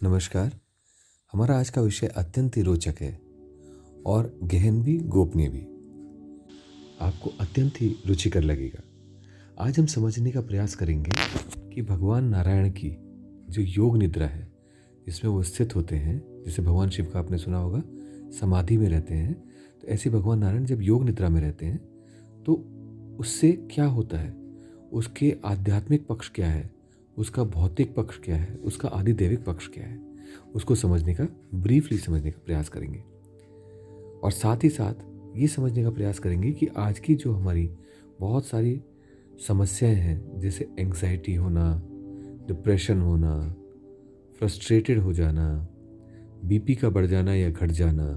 नमस्कार। हमारा आज का विषय अत्यंत ही रोचक है और गहन भी गोपनीय भी। आपको अत्यंत ही रुचिकर लगेगा। आज हम समझने का प्रयास करेंगे कि भगवान नारायण की जो योग निद्रा है, जिसमें वो स्थित होते हैं, जैसे भगवान शिव का आपने सुना होगा समाधि में रहते हैं, तो ऐसे भगवान नारायण जब योग निद्रा में रहते हैं तो उससे क्या होता है, उसके आध्यात्मिक पक्ष क्या है, उसका भौतिक पक्ष क्या है, उसका आदिदैविक पक्ष क्या है, उसको समझने का, ब्रीफली समझने का प्रयास करेंगे। और साथ ही साथ ये समझने का प्रयास करेंगे कि आज की जो हमारी बहुत सारी समस्याएं हैं, जैसे एंग्जाइटी होना, डिप्रेशन होना, फ्रस्ट्रेटेड हो जाना, बीपी का बढ़ जाना या घट जाना,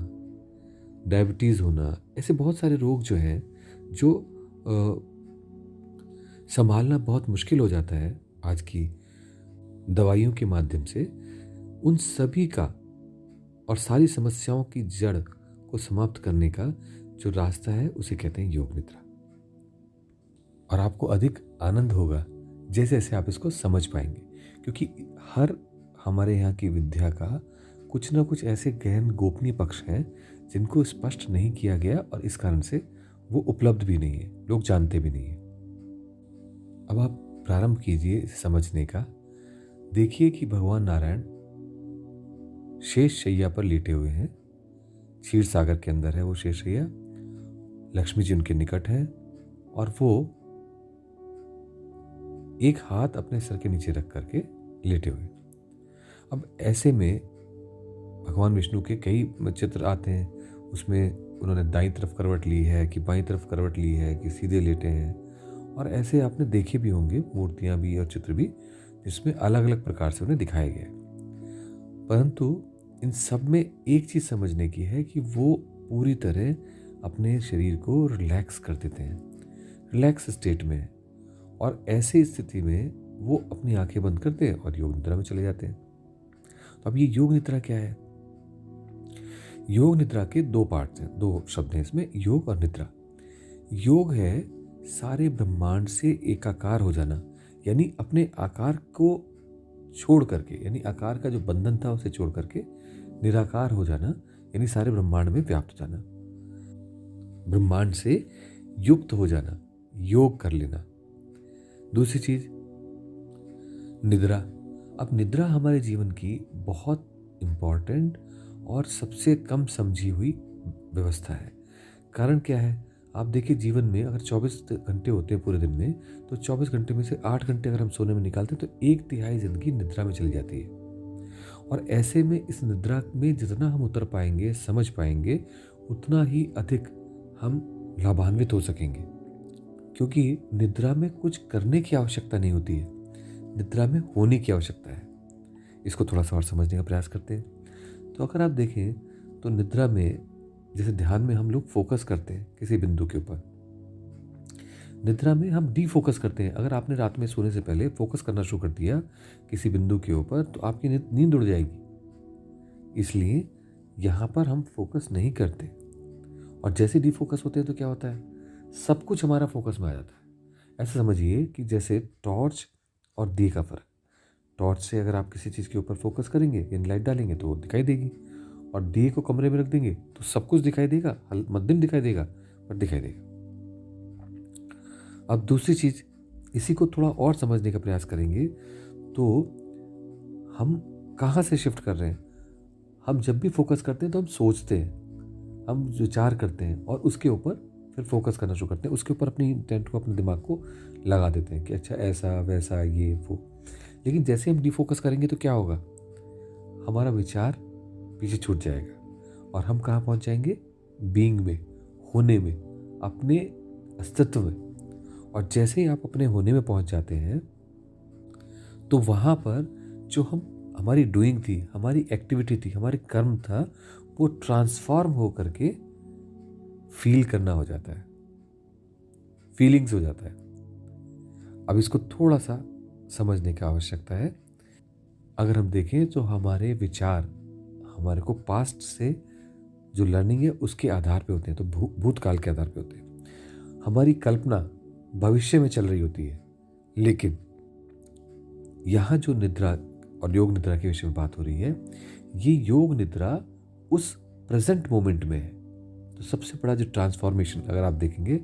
डायबिटीज़ होना, ऐसे बहुत सारे रोग जो हैं जो संभालना बहुत मुश्किल हो जाता है आज की दवाइयों के माध्यम से, उन सभी का और सारी समस्याओं की जड़ को समाप्त करने का जो रास्ता है उसे कहते हैं योग निद्रा। और आपको अधिक आनंद होगा जैसे जैसे आप इसको समझ पाएंगे, क्योंकि हर हमारे यहाँ की विद्या का कुछ ना कुछ ऐसे गहन गोपनीय पक्ष हैं जिनको स्पष्ट नहीं किया गया और इस कारण से वो उपलब्ध भी नहीं है, लोग जानते भी नहीं है। अब आप प्रारंभ कीजिए इसे समझने का। देखिए कि भगवान नारायण शेष शैया पर लेटे हुए हैं। क्षीर सागर के अंदर है वो शेष शैया, लक्ष्मी जी उनके निकट है और वो एक हाथ अपने सर के नीचे रख करके लेटे हुए। अब ऐसे में भगवान विष्णु के कई चित्र आते हैं, उसमें उन्होंने दाईं तरफ करवट ली है कि बाईं तरफ करवट ली है कि सीधे लेटे हैं, और ऐसे आपने देखे भी होंगे मूर्तियां भी और चित्र भी, जिसमें अलग अलग प्रकार से उन्हें दिखाया गया है। परंतु इन सब में एक चीज समझने की है कि वो पूरी तरह अपने शरीर को रिलैक्स कर देते हैं, रिलैक्स स्टेट में, और ऐसी स्थिति में वो अपनी आंखें बंद करते हैं और योग निद्रा में चले जाते हैं। तो अब ये योग निद्रा क्या है? योग निद्रा के दो पार्ट हैं, दो शब्द हैं इसमें, योग और निद्रा। योग है सारे ब्रह्मांड से एकाकार हो जाना, यानी अपने आकार को छोड़ करके, यानी आकार का जो बंधन था उसे छोड़ करके निराकार हो जाना, यानी सारे ब्रह्मांड में व्याप्त हो जाना, ब्रह्मांड से युक्त हो जाना, योग कर लेना। दूसरी चीज निद्रा। अब निद्रा हमारे जीवन की बहुत इंपॉर्टेंट और सबसे कम समझी हुई व्यवस्था है। कारण क्या है? आप देखिए, जीवन में अगर 24 घंटे होते हैं पूरे दिन में, तो 24 घंटे में से 8 घंटे अगर हम सोने में निकालते हैं तो 1/3 जिंदगी निद्रा में चली जाती है। और ऐसे में इस निद्रा में जितना हम उतर पाएंगे, समझ पाएंगे, उतना ही अधिक हम लाभान्वित हो सकेंगे, क्योंकि निद्रा में कुछ करने की आवश्यकता नहीं होती है, निद्रा में होने की आवश्यकता है। इसको थोड़ा सा और समझने का प्रयास करते हैं। तो अगर आप देखें तो निद्रा में, जैसे ध्यान में हम लोग फोकस करते हैं किसी बिंदु के ऊपर, निद्रा में हम डीफोकस करते हैं। अगर आपने रात में सोने से पहले फोकस करना शुरू कर दिया किसी बिंदु के ऊपर, तो आपकी नींद उड़ जाएगी। इसलिए यहाँ पर हम फोकस नहीं करते, और जैसे डीफोकस होते हैं तो क्या होता है, सब कुछ हमारा फोकस में आ जाता है। ऐसा समझिए कि जैसे टॉर्च और दिए का फर्क। टॉर्च से अगर आप किसी चीज़ के ऊपर फोकस करेंगे, यानी लाइट डालेंगे, तो वो दिखाई देगी, और दिए को कमरे में रख देंगे तो सब कुछ दिखाई देगा, मध्यम दिखाई देगा, पर दिखाई देगा। अब दूसरी चीज, इसी को थोड़ा और समझने का प्रयास करेंगे तो हम कहाँ से शिफ्ट कर रहे हैं। हम जब भी फोकस करते हैं तो हम सोचते हैं, हम विचार करते हैं, और उसके ऊपर फिर फोकस करना शुरू करते हैं, उसके ऊपर अपनी इंटेंट को, अपने दिमाग को लगा देते हैं कि अच्छा ऐसा वैसा ये वो। लेकिन जैसे हम डिफोकस करेंगे तो क्या होगा, हमारा विचार पीछे छूट जाएगा और हम कहाँ पहुँच जाएंगे, बीइंग में, होने में, अपने अस्तित्व में। और जैसे ही आप अपने होने में पहुँच जाते हैं तो वहाँ पर जो हमारी डूइंग थी, हमारी एक्टिविटी थी, हमारी कर्म था, वो ट्रांसफॉर्म हो करके फील करना हो जाता है, फीलिंग्स हो जाता है। अब इसको थोड़ा सा समझने की आवश्यकता है। अगर हम देखें तो हमारे विचार हमारे को पास्ट से जो लर्निंग है उसके आधार पे होते हैं, तो भूतकाल के आधार पे होते हैं। हमारी कल्पना भविष्य में चल रही होती है, लेकिन यहाँ जो निद्रा और योग निद्रा के विषय में बात हो रही है, ये योग निद्रा उस प्रेजेंट मोमेंट में है। तो सबसे बड़ा जो ट्रांसफॉर्मेशन अगर आप देखेंगे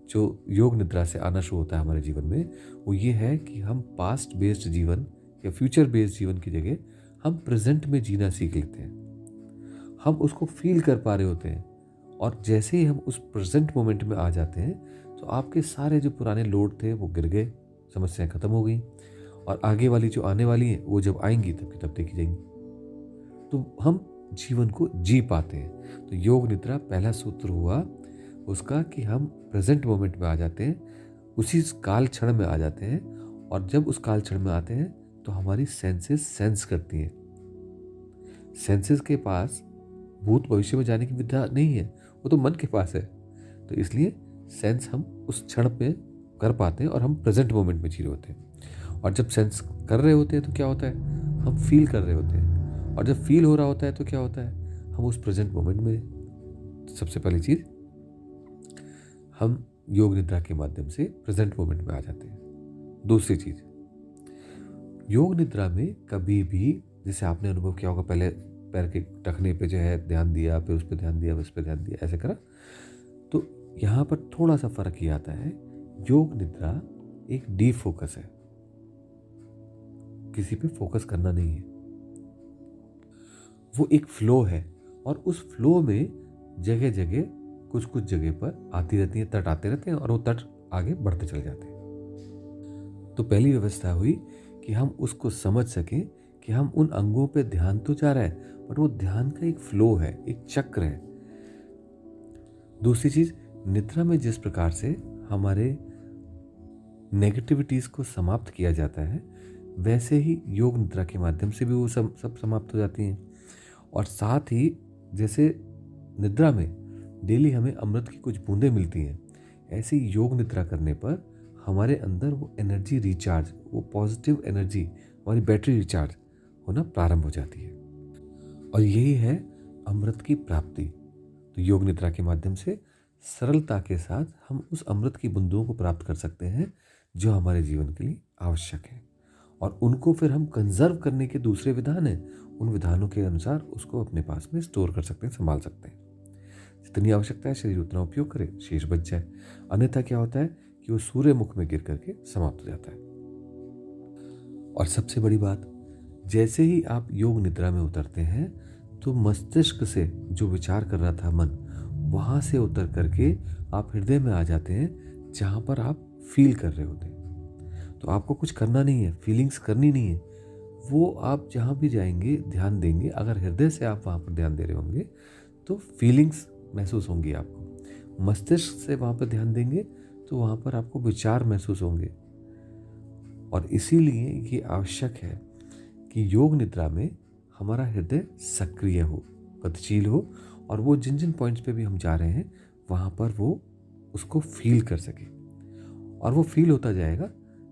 जो योग निद्रा से आना शुरू होता है हमारे जीवन में, वो ये है कि हम पास्ट बेस्ड जीवन या फ्यूचर बेस्ड जीवन की जगह हम प्रेजेंट में जीना सीख लेते हैं। हम उसको फील कर पा रहे होते हैं, और जैसे ही हम उस प्रेजेंट मोमेंट में आ जाते हैं तो आपके सारे जो पुराने लोड थे वो गिर गए, समस्याएं खत्म हो गई, और आगे वाली जो आने वाली हैं वो जब आएंगी तब की तब देखी जाएंगी। तो हम जीवन को जी पाते हैं। तो योग निद्रा पहला सूत्र हुआ उसका कि हम प्रेजेंट मोमेंट में आ जाते हैं, उसी काल क्षण में आ जाते हैं, और जब उस काल क्षण में आते हैं तो हमारी सेंसेस सेंस करती हैं। सेंसेस के पास भूत भविष्य में जाने की विद्या नहीं है, वो तो मन के पास है। तो इसलिए सेंस हम उस क्षण पे कर पाते हैं और हम प्रेजेंट मोमेंट में जी रहे होते हैं। और जब सेंस कर रहे होते हैं तो क्या होता है, हम फील कर रहे होते हैं, और जब फील हो रहा होता है तो क्या होता है, हम उस प्रेजेंट मोमेंट में। सबसे पहली चीज, हम योग निद्रा के माध्यम से प्रेजेंट मोमेंट में आ जाते हैं। दूसरी चीज, योग निद्रा में कभी भी, जैसे आपने अनुभव किया होगा, पहले पैर के टखने पे जो है ध्यान दिया, फिर उस पर ध्यान दिया, उस पर ध्यान दिया, ऐसे करा, तो यहाँ पर थोड़ा सा फर्क ये आता है। योग निद्रा एक डीप फोकस है, किसी पे फोकस करना नहीं है, वो एक फ्लो है, और उस फ्लो में जगह जगह कुछ कुछ जगह पर आती रहती है, तट आते रहते हैं, और वो तट आगे बढ़ते चले जाते हैं। तो पहली व्यवस्था हुई कि हम उसको समझ सकें कि हम उन अंगों पे ध्यान तो जा रहा है, बट वो ध्यान का एक फ्लो है, एक चक्र है। दूसरी चीज, निद्रा में जिस प्रकार से हमारे नेगेटिविटीज को समाप्त किया जाता है, वैसे ही योग निद्रा के माध्यम से भी वो सब समाप्त हो जाती हैं। और साथ ही जैसे निद्रा में डेली हमें अमृत की कुछ बूंदें मिलती हैं, ऐसे ही योग निद्रा करने पर हमारे अंदर वो एनर्जी रिचार्ज, वो पॉजिटिव एनर्जी, हमारी बैटरी रिचार्ज होना प्रारंभ हो जाती है, और यही है अमृत की प्राप्ति। तो योग निद्रा के माध्यम से सरलता के साथ हम उस अमृत की बूंदों को प्राप्त कर सकते हैं जो हमारे जीवन के लिए आवश्यक है, और उनको फिर हम कंजर्व करने के दूसरे विधान हैं, उन विधानों के अनुसार उसको अपने पास में स्टोर कर सकते हैं, संभाल सकते हैं। जितनी आवश्यकता है शरीर उतना उपयोग करे, शेष बच जाए। अन्यथा क्या होता है कि वो सूर्य मुख में गिर करके समाप्त हो जाता है। और सबसे बड़ी बात, जैसे ही आप योग निद्रा में उतरते हैं तो मस्तिष्क से जो विचार कर रहा था मन, वहां से उतर करके आप हृदय में आ जाते हैं जहां पर आप फील कर रहे होते हैं। तो आपको कुछ करना नहीं है, फीलिंग्स करनी नहीं है, वो आप जहां भी जाएंगे ध्यान देंगे। अगर हृदय से आप वहां पर ध्यान दे रहे होंगे तो फीलिंग्स महसूस होंगी आपको, मस्तिष्क से वहां पर ध्यान देंगे तो वहां पर आपको विचार महसूस होंगे। और इसीलिए ये आवश्यक है कि योग निद्रा में हमारा हृदय सक्रिय हो, गतिशील हो, और वो जिन जिन पॉइंट्स पे भी हम जा रहे हैं वहाँ पर वो उसको फील कर सके, और वो फील होता जाएगा।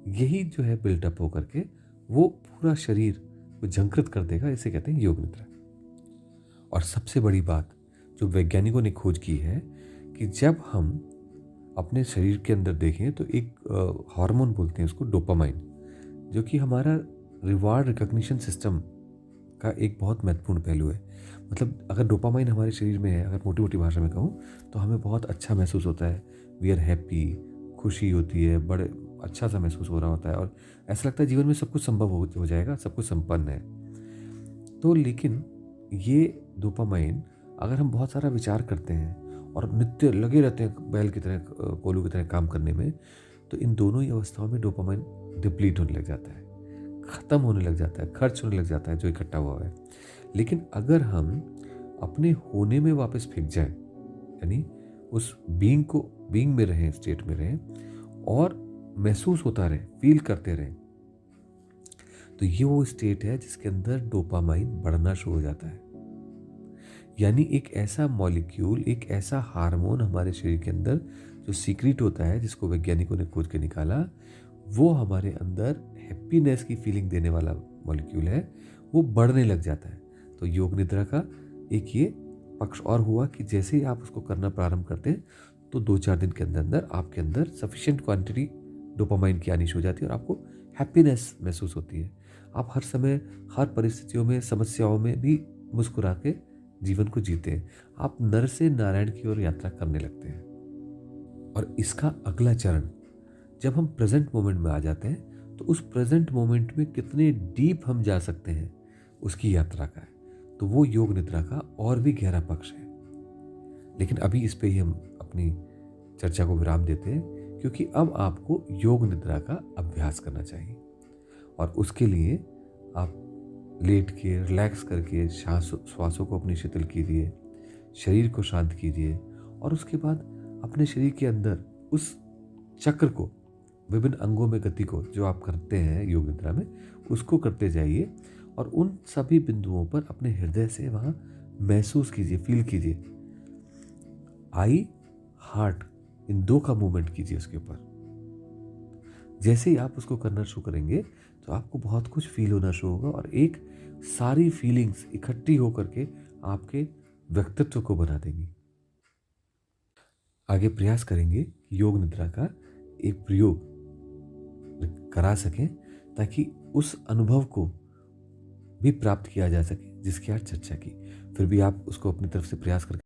यही जो है बिल्टअप होकर के वो पूरा शरीर को झंकृत कर देगा, इसे कहते हैं योग निद्रा। और सबसे बड़ी बात जो वैज्ञानिकों ने खोज की है कि जब हम अपने शरीर के अंदर देखें तो एक हार्मोन बोलते हैं उसको, डोपामाइन, जो कि हमारा रिवार्ड रिकॉग्निशन सिस्टम का एक बहुत महत्वपूर्ण पहलू है। मतलब अगर डोपामाइन हमारे शरीर में है, अगर मोटी मोटी भाषा में कहूँ, तो हमें बहुत अच्छा महसूस होता है, वी आर हैप्पी, खुशी होती है, बड़े अच्छा सा महसूस हो रहा होता है, और ऐसा लगता है जीवन में सब कुछ संभव हो जाएगा, सब कुछ संपन्न है। तो लेकिन ये डोपामाइन अगर हम बहुत सारा विचार करते हैं और नित्य लगे रहते हैं बैल की तरह, कोलू की तरह काम करने में, तो इन दोनों ही अवस्थाओं में डोपामाइन डिप्लीट होने लग जाता है, खत्म होने लग जाता है, खर्च होने लग जाता है जो इकट्ठा हुआ है। लेकिन अगर हम अपने होने में वापस फिक जाए, यानी उस बीइंग में रहें, स्टेट में रहें, और महसूस होता रहे, फील करते रहें, तो ये वो स्टेट है जिसके अंदर डोपामाइन बढ़ना शुरू हो जाता है। यानी एक ऐसा मॉलिक्यूल, एक ऐसा हार्मोन हमारे शरीर के अंदर जो सीक्रेट होता है, जिसको वैज्ञानिकों ने खोज के निकाला, वो हमारे अंदर हैप्पीनेस की फीलिंग देने वाला मॉलिक्यूल है, वो बढ़ने लग जाता है। तो योग निद्रा का एक ये पक्ष और हुआ कि जैसे ही आप उसको करना प्रारंभ करते हैं तो 2-4 दिन के अंदर अंदर आपके अंदर सफिशिएंट क्वांटिटी डोपामाइन की आनी शुरू हो जाती है और आपको हैप्पीनेस महसूस होती है। आप हर समय, हर परिस्थितियों में, समस्याओं में भी मुस्कुरा के जीवन को जीते हैं। आप नर से नारायण की ओर यात्रा करने लगते हैं। और इसका अगला चरण, जब हम प्रेजेंट मोमेंट में आ जाते हैं, तो उस प्रेजेंट मोमेंट में कितने डीप हम जा सकते हैं, उसकी यात्रा का है। तो वो योग निद्रा का और भी गहरा पक्ष है। लेकिन अभी इस पे ही हम अपनी चर्चा को विराम देते हैं, क्योंकि अब आपको योग निद्रा का अभ्यास करना चाहिए। और उसके लिए आप लेट के, रिलैक्स करके श्वासों को अपनी शिथिल कीजिए, शरीर को शांत कीजिए, और उसके बाद अपने शरीर के अंदर उस चक्र को, विभिन्न अंगों में गति को जो आप करते हैं योग निद्रा में, उसको करते जाइए। और उन सभी बिंदुओं पर अपने हृदय से वहाँ महसूस कीजिए, फील कीजिए। आई, हार्ट, इन दो का मूवमेंट कीजिए उसके ऊपर। जैसे ही आप उसको करना शुरू करेंगे, तो आपको बहुत कुछ फील होना शुरू होगा, और एक सारी फीलिंग्स इकट्ठी होकर के आपके व्यक्तित्व को बना देंगी। आगे प्रयास करेंगे कि योग निद्रा का एक प्रयोग करा सकें, ताकि उस अनुभव को भी प्राप्त किया जा सके जिसकी आज चर्चा की। फिर भी आप उसको अपनी तरफ से प्रयास करके